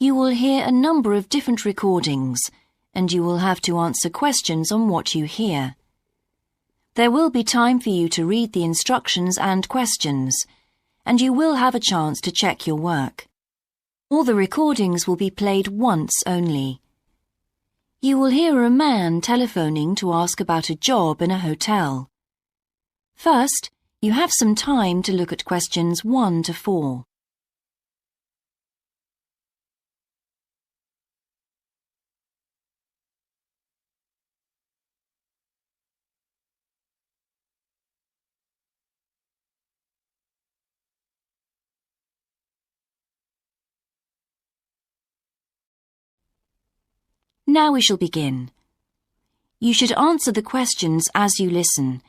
You will hear a number of different recordings, and you will have to answer questions on what you hear. There will be time for you to read the instructions and questions, and you will have a chance to check your work. All the recordings will be played once only. You will hear a man telephoning to ask about a job in a hotel. First, you have some time to look at questions 1 to 4. Now we shall begin. You should answer the questions as you listen,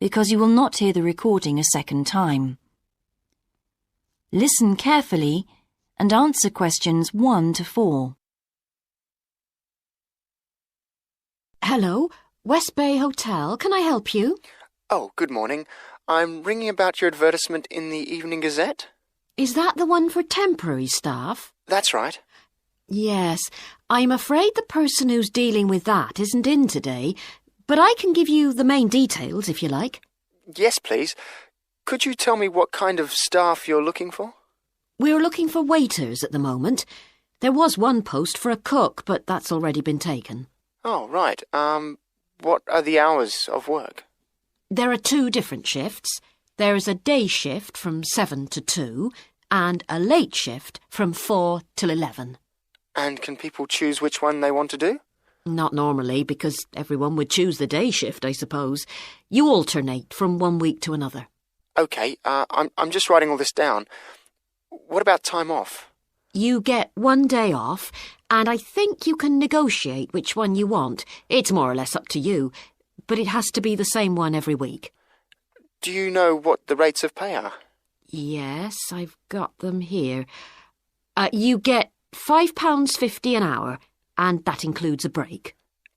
because you will not hear the recording a second time. Listen carefully and answer questions 1 to 4. Hello, West Bay Hotel. Can I help you? Oh, good morning. I'm ringing about your advertisement in the Evening Gazette. Is that the one for temporary staff? That's right. Yes, I'm afraid the person who's dealing with that isn't in today, but I can give you the main details if you like. Yes, please. Could you tell me what kind of staff you're looking for? We're looking for waiters at the moment. There was one post for a cook, but that's already been taken. Oh, right. What are the hours of work? There are 2 different shifts. There's a day shift from 7 to 2 and a late shift from 4 till 11. And can people choose which one they want to do? Not normally, because everyone would choose the day shift, I suppose. You alternate from one week to another. OK, I'm just writing all this down. What about time off? You get 1 day off, and I think you can negotiate which one you want. It's more or less up to you, but it has to be the same one every week. Do you know what the rates of pay are? Yes, I've got them here. You get £5.50 an hour, and that includes a break.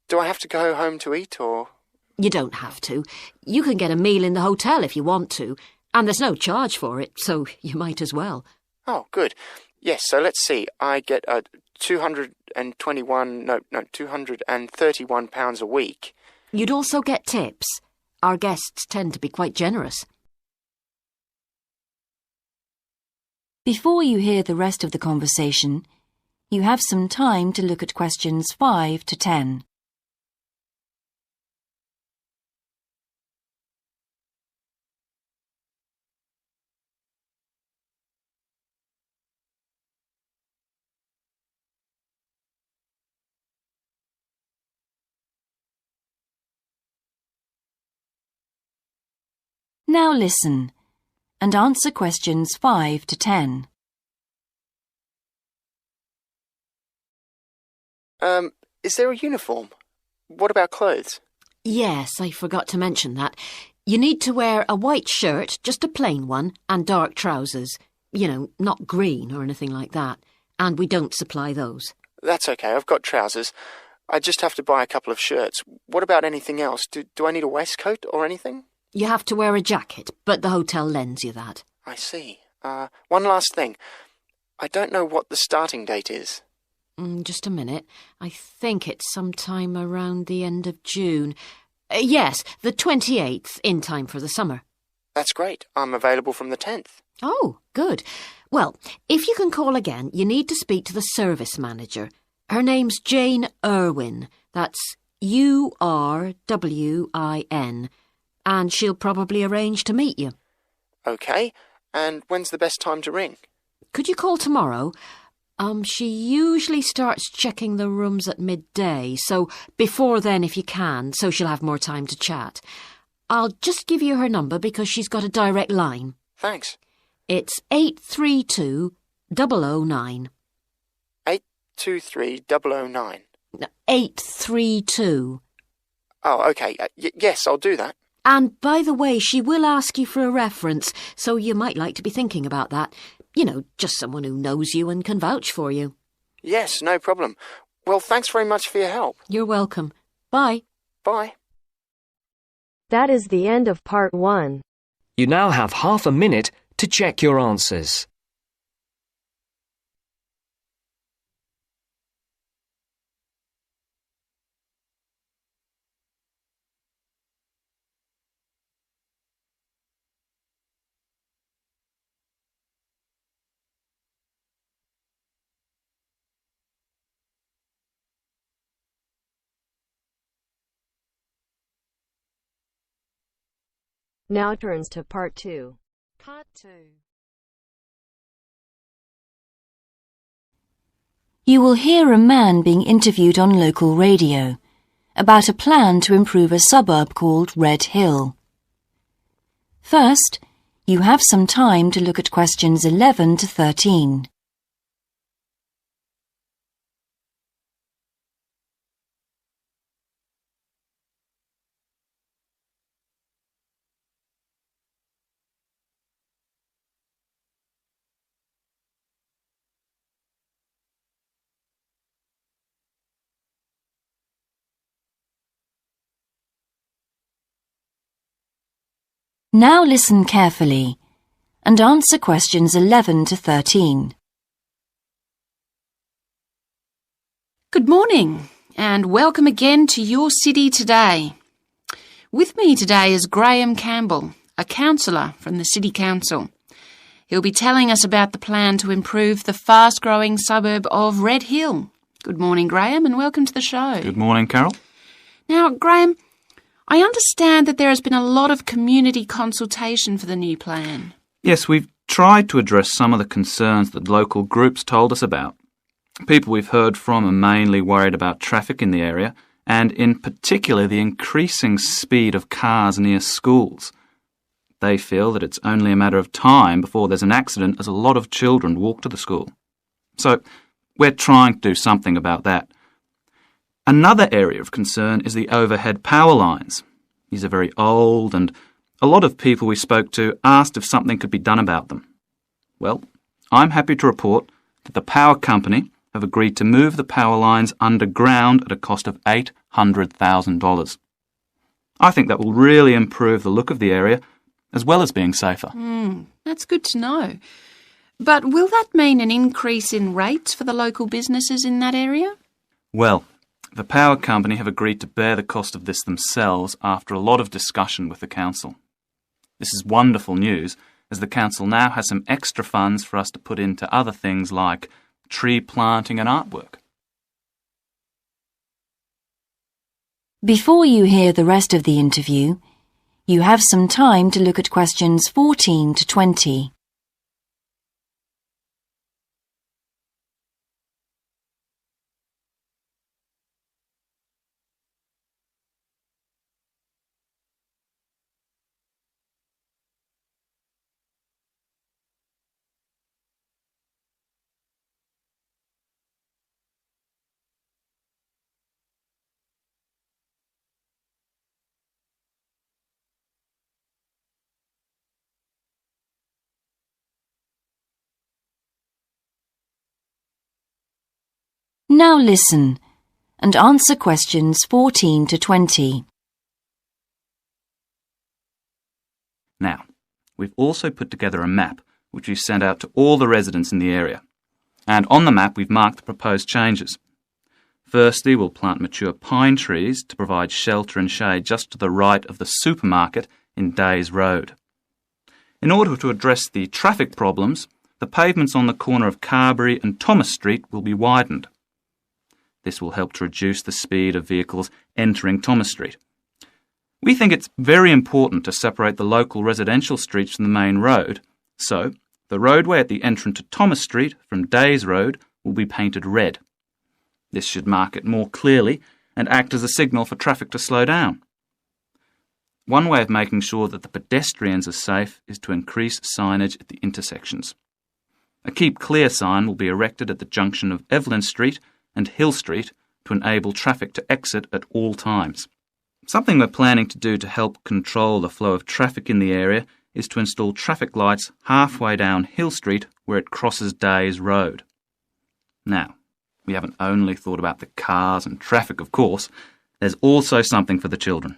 Do I have to go home to eat, or...? You don't have to. You can get a meal in the hotel if you want to, and there's no charge for it, so you might as well. Oh, good. Yes, so let's see. I get £231 a week. You'd also get tips. Our guests tend to be quite generous. Before you hear the rest of the conversation, you have some time to look at questions 5 to 10. Now listen and answer questions 5 to 10. Is there a uniform? What about clothes? Yes, I forgot to mention that. You need to wear a white shirt, just a plain one, and dark trousers. You know, not green or anything like that. And we don't supply those. That's okay, I've got trousers. I just have to buy a couple of shirts. What about anything else? Do I need a waistcoat or anything? You have to wear a jacket, but the hotel lends you that. I see. One last thing. I don't know what the starting date is. Just a minute. I think it's sometime around the end of June. Yes, the 28th, in time for the summer. That's great. I'm available from the 10th. Oh, good. Well, if you can call again, you need to speak to the service manager. Her name's Jane Irwin. That's Urwin. And she'll probably arrange to meet you. OK. And when's the best time to ring? Could you call tomorrow? She usually starts checking the rooms at midday, so before then if you can, so she'll have more time to chat. I'll just give you her number because she's got a direct line. Thanks. It's 832-009. 823-009. 832. Oh, OK. Yes, I'll do that. And by the way, she will ask you for a reference, so you might like to be thinking about that. You know, just someone who knows you and can vouch for you. Yes, no problem. Well, thanks very much for your help. You're welcome. Bye. Bye. That is the end of part 1. You now have half a minute to check your answers. Now turns to part 2. Part 2. You will hear a man being interviewed on local radio about a plan to improve a suburb called Red Hill. First, you have some time to look at questions 11 to 13. Now listen carefully and answer questions 11 to 13. Good morning and welcome again to Your City Today. With me today is Graham Campbell, a councillor from the City Council. He'll be telling us about the plan to improve the fast-growing suburb of Red Hill. Good morning, Graham, and welcome to the show. Good morning, Carol. Now, Graham, I understand that there has been a lot of community consultation for the new plan. Yes, we've tried to address some of the concerns that local groups told us about. People we've heard from are mainly worried about traffic in the area and in particular the increasing speed of cars near schools. They feel that it's only a matter of time before there's an accident as a lot of children walk to the school. So we're trying to do something about that. Another area of concern is the overhead power lines. These are very old and a lot of people we spoke to asked if something could be done about them. Well, I'm happy to report that the power company have agreed to move the power lines underground at a cost of $800,000. I think that will really improve the look of the area as well as being safer. That's good to know. But will that mean an increase in rates for the local businesses in that area? Well, the power company have agreed to bear the cost of this themselves after a lot of discussion with the council. This is wonderful news, as the council now has some extra funds for us to put into other things like tree planting and artwork. Before you hear the rest of the interview, you have some time to look at questions 14 to 20. Now listen and answer questions 14 to 20. Now, we've also put together a map which we've sent out to all the residents in the area. And on the map we've marked the proposed changes. Firstly, we'll plant mature pine trees to provide shelter and shade just to the right of the supermarket in Days Road. In order to address the traffic problems, the pavements on the corner of Carberry and Thomas Street will be widened. This will help to reduce the speed of vehicles entering Thomas Street. We think it's very important to separate the local residential streets from the main road, so the roadway at the entrance to Thomas Street from Days Road will be painted red. This should mark it more clearly and act as a signal for traffic to slow down. One way of making sure that the pedestrians are safe is to increase signage at the intersections. A Keep Clear sign will be erected at the junction of Evelyn Street and Hill Street to enable traffic to exit at all times. Something we're planning to do to help control the flow of traffic in the area is to install traffic lights halfway down Hill Street where it crosses Days Road. Now, we haven't only thought about the cars and traffic, of course. There's also something for the children.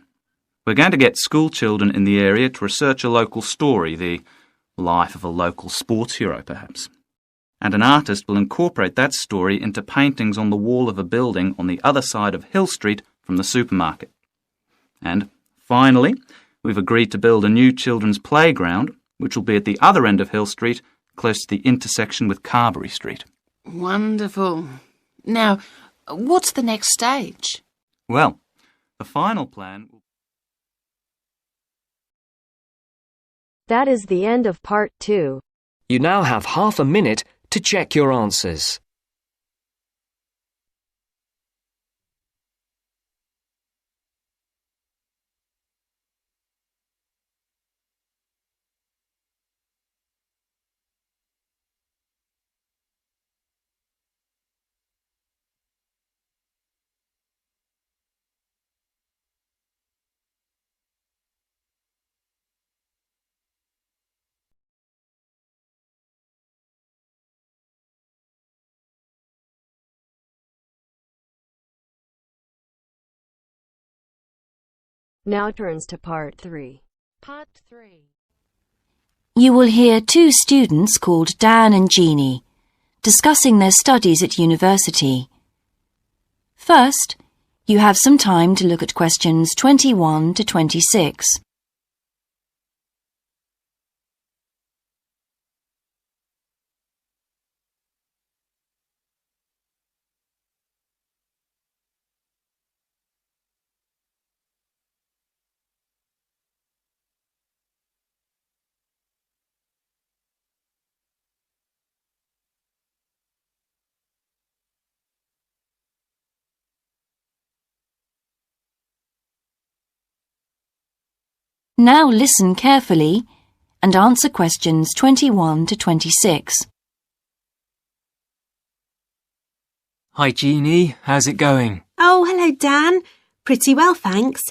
We're going to get school children in the area to research a local story, the life of a local sports hero, perhaps. And an artist will incorporate that story into paintings on the wall of a building on the other side of Hill Street from the supermarket. And finally, we've agreed to build a new children's playground, which will be at the other end of Hill Street, close to the intersection with Carberry Street. Wonderful. Now, what's the next stage? Well, the final plan will That is the end of part 2. You now have half a minute to check your answers. Now turns to part 3. Part 3. You will hear two students called Dan and Jeannie discussing their studies at university. First, you have some time to look at questions 21 to 26. Now listen carefully and answer questions 21 to 26. Hi Jeannie, how's it going? Oh, hello Dan. Pretty well, thanks.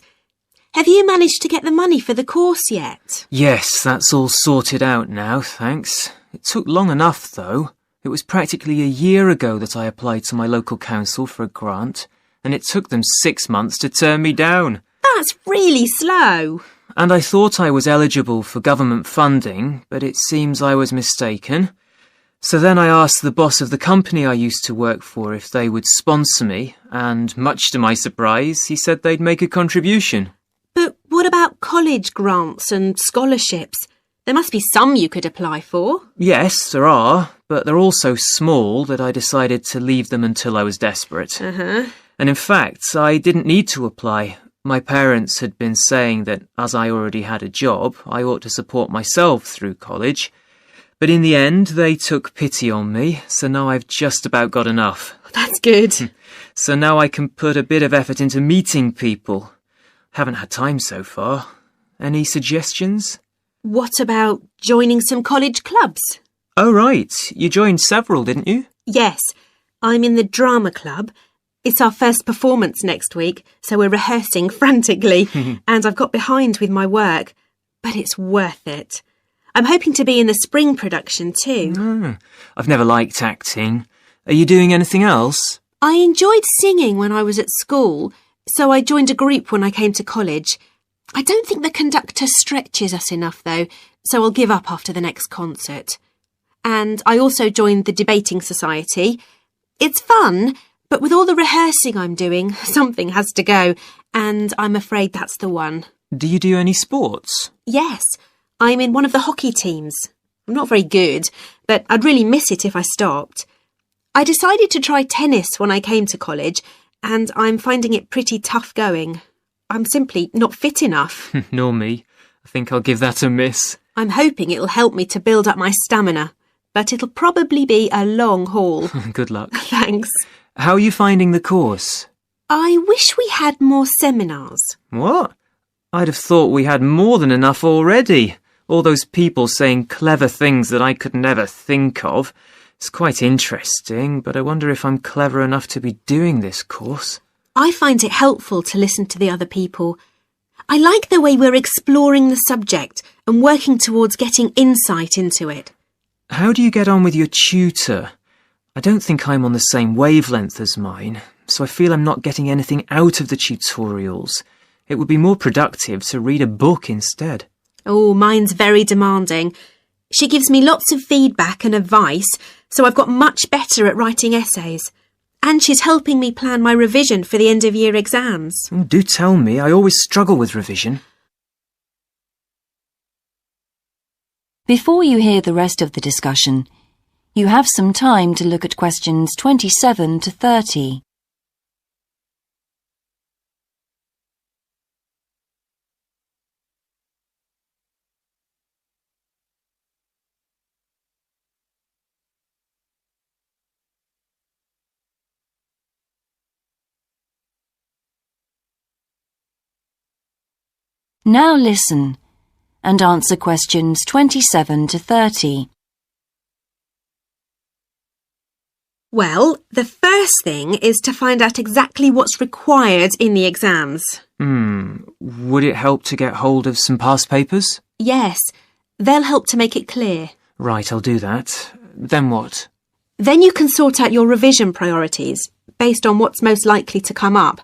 Have you managed to get the money for the course yet? Yes, that's all sorted out now, thanks. It took long enough though. It was practically a year ago that I applied to my local council for a grant, and it took them 6 months to turn me down. That's really slow. And I thought I was eligible for government funding, but it seems I was mistaken. So then I asked the boss of the company I used to work for if they would sponsor me, and much to my surprise, he said they'd make a contribution. But what about college grants and scholarships? There must be some you could apply for. Yes, there are, but they're all so small that I decided to leave them until I was desperate. And in fact, I didn't need to apply. My parents had been saying that as I already had a job, I ought to support myself through college. But in the end, they took pity on me, so now I've just about got enough. That's good. So now I can put a bit of effort into meeting people. Haven't had time so far. Any suggestions? What about joining some college clubs? Oh, right. You joined several, didn't you? Yes, I'm in the drama club. It's our first performance next week, so we're rehearsing frantically, and I've got behind with my work, but it's worth it. I'm hoping to be in the spring production too. I've never liked acting. Are you doing anything else? I enjoyed singing when I was at school, so I joined a group when I came to college. I don't think the conductor stretches us enough though, so I'll give up after the next concert. And I also joined the debating society. It's fun, but with all the rehearsing I'm doing, something has to go, and I'm afraid that's the one. Do you do any sports? Yes, I'm in one of the hockey teams. I'm not very good, but I'd really miss it if I stopped. I decided to try tennis when I came to college, and I'm finding it pretty tough going. I'm simply not fit enough. Nor me. I think I'll give that a miss. I'm hoping it'll help me to build up my stamina, but it'll probably be a long haul. Good luck. Thanks. How are you finding the course? I wish we had more seminars. What? I'd have thought we had more than enough already. All those people saying clever things that I could never think of. It's quite interesting, but I wonder if I'm clever enough to be doing this course. I find it helpful to listen to the other people. I like the way we're exploring the subject and working towards getting insight into it. How do you get on with your tutor? I don't think I'm on the same wavelength as mine, so I feel I'm not getting anything out of the tutorials. It would be more productive to read a book instead. Oh, mine's very demanding. She gives me lots of feedback and advice, so I've got much better at writing essays. And she's helping me plan my revision for the end-of-year exams. Do tell me, I always struggle with revision. Before you hear the rest of the discussion, you have some time to look at questions 27 to 30. Now listen and answer questions 27 to 30. Well, the first thing is to find out exactly what's required in the exams. Would it help to get hold of some past papers? Yes, they'll help to make it clear. Right, I'll do that. Then what? Then you can sort out your revision priorities based on what's most likely to come up.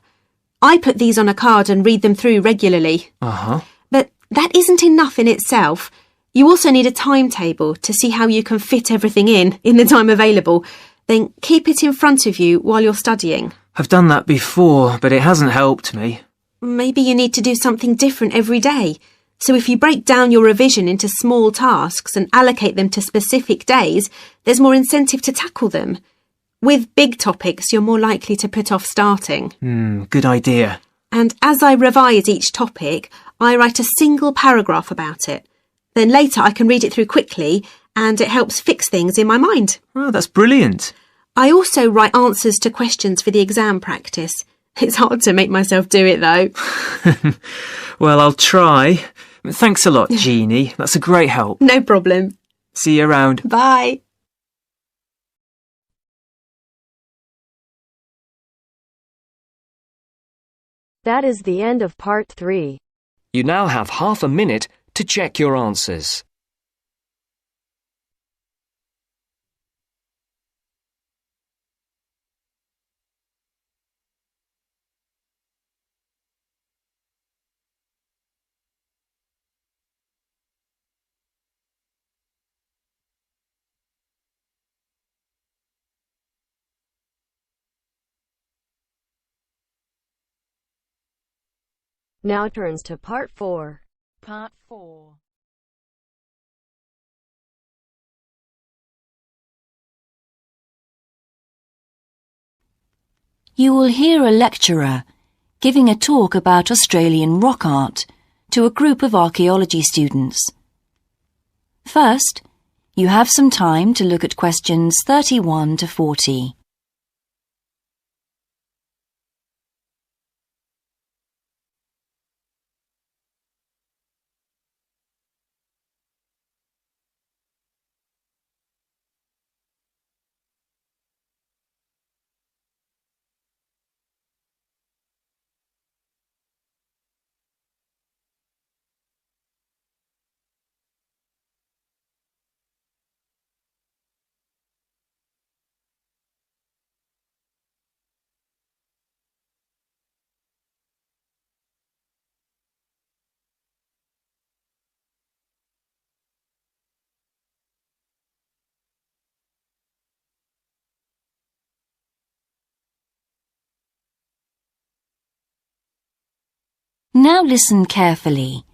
I put these on a card and read them through regularly. But that isn't enough in itself. You also need a timetable to see how you can fit everything in the time available. Then keep it in front of you while you're studying. I've done that before, but it hasn't helped me. Maybe you need to do something different every day. So if you break down your revision into small tasks and allocate them to specific days, there's more incentive to tackle them. With big topics, you're more likely to put off starting. Good idea. And as I revise each topic, I write a single paragraph about it. Then later I can read it through quickly and it helps fix things in my mind. Oh, that's brilliant. I also write answers to questions for the exam practice. It's hard to make myself do it though. Well, I'll try. Thanks a lot, Jeannie. That's a great help. No problem. See you around. Bye. That is the end of part 3. You now have half a minute to check your answers. Now turns to part 4. Part 4. You will hear a lecturer giving a talk about Australian rock art to a group of archaeology students. First, you have some time to look at questions 31 to 40. Now listen carefully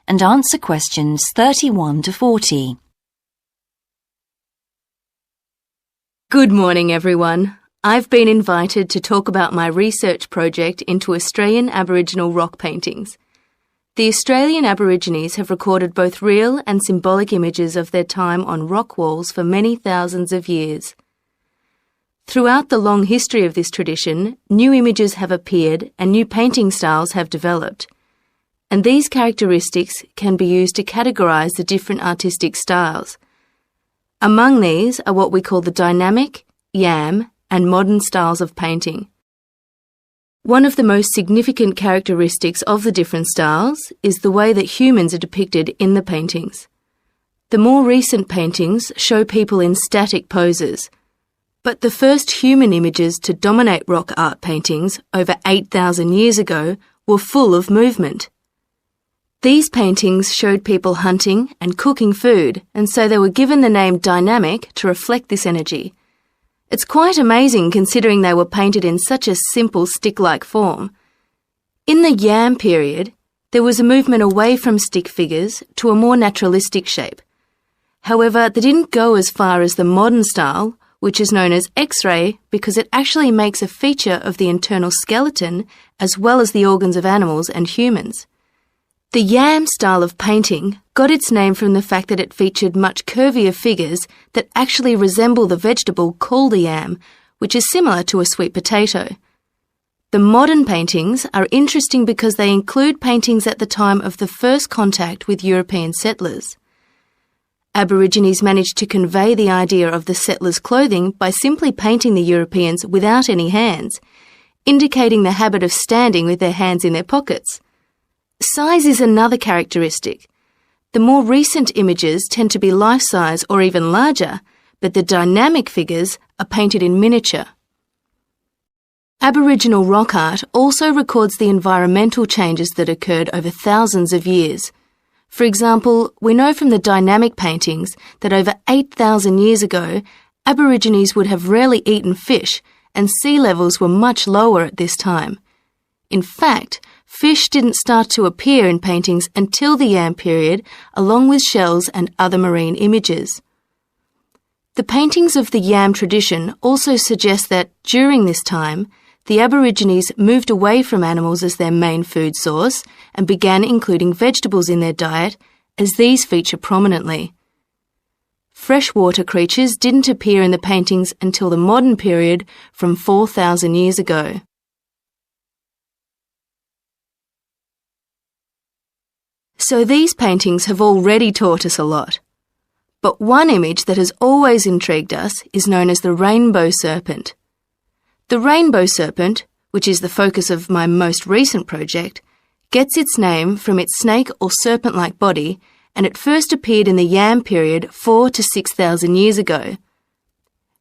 and answer questions 31 to 40. Good morning, everyone. I've been invited to talk about my research project into Australian Aboriginal rock paintings. The Australian Aborigines have recorded both real and symbolic images of their time on rock walls for many thousands of years. Throughout the long history of this tradition, new images have appeared and new painting styles have developed. And these characteristics can be used to categorise the different artistic styles. Among these are what we call the dynamic, yam, and modern styles of painting. One of the most significant characteristics of the different styles is the way that humans are depicted in the paintings. The more recent paintings show people in static poses, but the first human images to dominate rock art paintings over 8,000 years ago were full of movement. These paintings showed people hunting and cooking food, and so they were given the name dynamic to reflect this energy. It's quite amazing considering they were painted in such a simple stick-like form. In the Yam period, there was a movement away from stick figures to a more naturalistic shape. However, they didn't go as far as the modern style, which is known as X-ray because it actually makes a feature of the internal skeleton as well as the organs of animals and humans. The Yam style of painting got its name from the fact that it featured much curvier figures that actually resemble the vegetable called a yam, which is similar to a sweet potato. The modern paintings are interesting because they include paintings at the time of the first contact with European settlers. Aborigines managed to convey the idea of the settlers' clothing by simply painting the Europeans without any hands, indicating the habit of standing with their hands in their pockets. Size is another characteristic. The more recent images tend to be life-size or even larger, but the dynamic figures are painted in miniature. Aboriginal rock art also records the environmental changes that occurred over thousands of years. For example, we know from the dynamic paintings that over 8,000 years ago, Aborigines would have rarely eaten fish and sea levels were much lower at this time. In fact, fish didn't start to appear in paintings until the Yam period, along with shells and other marine images. The paintings of the Yam tradition also suggest that during this time, the Aborigines moved away from animals as their main food source and began including vegetables in their diet, as these feature prominently. Freshwater creatures didn't appear in the paintings until the modern period from 4,000 years ago. So these paintings have already taught us a lot. But one image that has always intrigued us is known as the rainbow serpent. The rainbow serpent, which is the focus of my most recent project, gets its name from its snake or serpent-like body, and it first appeared in the Yam period 4,000 to 6,000 years ago.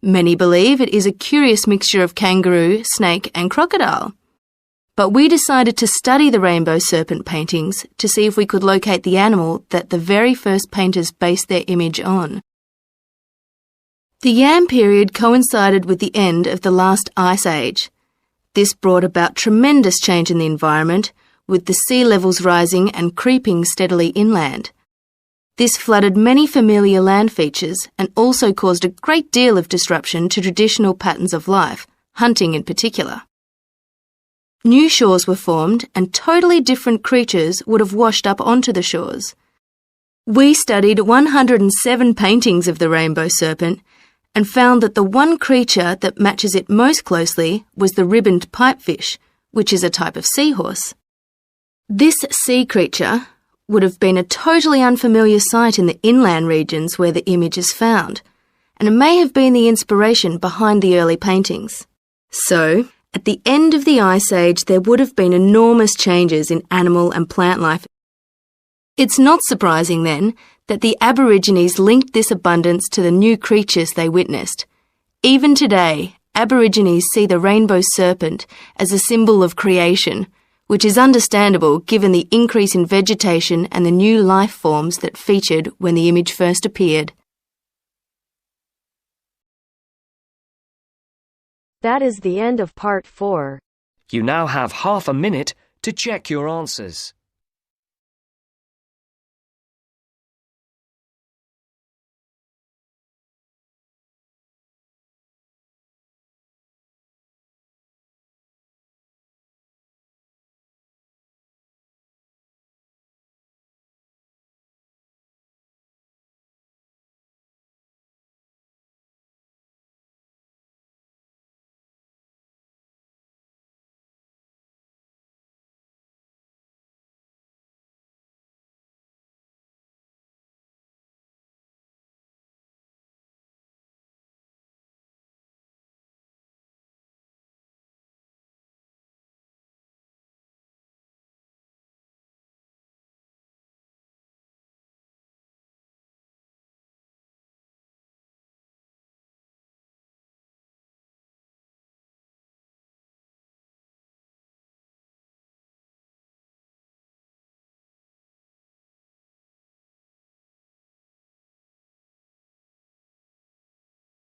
Many believe it is a curious mixture of kangaroo, snake and crocodile. But we decided to study the rainbow serpent paintings to see if we could locate the animal that the very first painters based their image on. The Yam period coincided with the end of the last ice age. This brought about tremendous change in the environment, with the sea levels rising and creeping steadily inland. This flooded many familiar land features and also caused a great deal of disruption to traditional patterns of life, hunting in particular. New shores were formed and totally different creatures would have washed up onto the shores. We studied 107 paintings of the rainbow serpent and found that the one creature that matches it most closely was the ribboned pipefish, which is a type of seahorse. This sea creature would have been a totally unfamiliar sight in the inland regions where the image is found, and it may have been the inspiration behind the early paintings. So, at the end of the Ice Age, there would have been enormous changes in animal and plant life. It's not surprising, then, that the Aborigines linked this abundance to the new creatures they witnessed. Even today, Aborigines see the rainbow serpent as a symbol of creation, which is understandable given the increase in vegetation and the new life forms that featured when the image first appeared. That is the end of part 4. You now have half a minute to check your answers.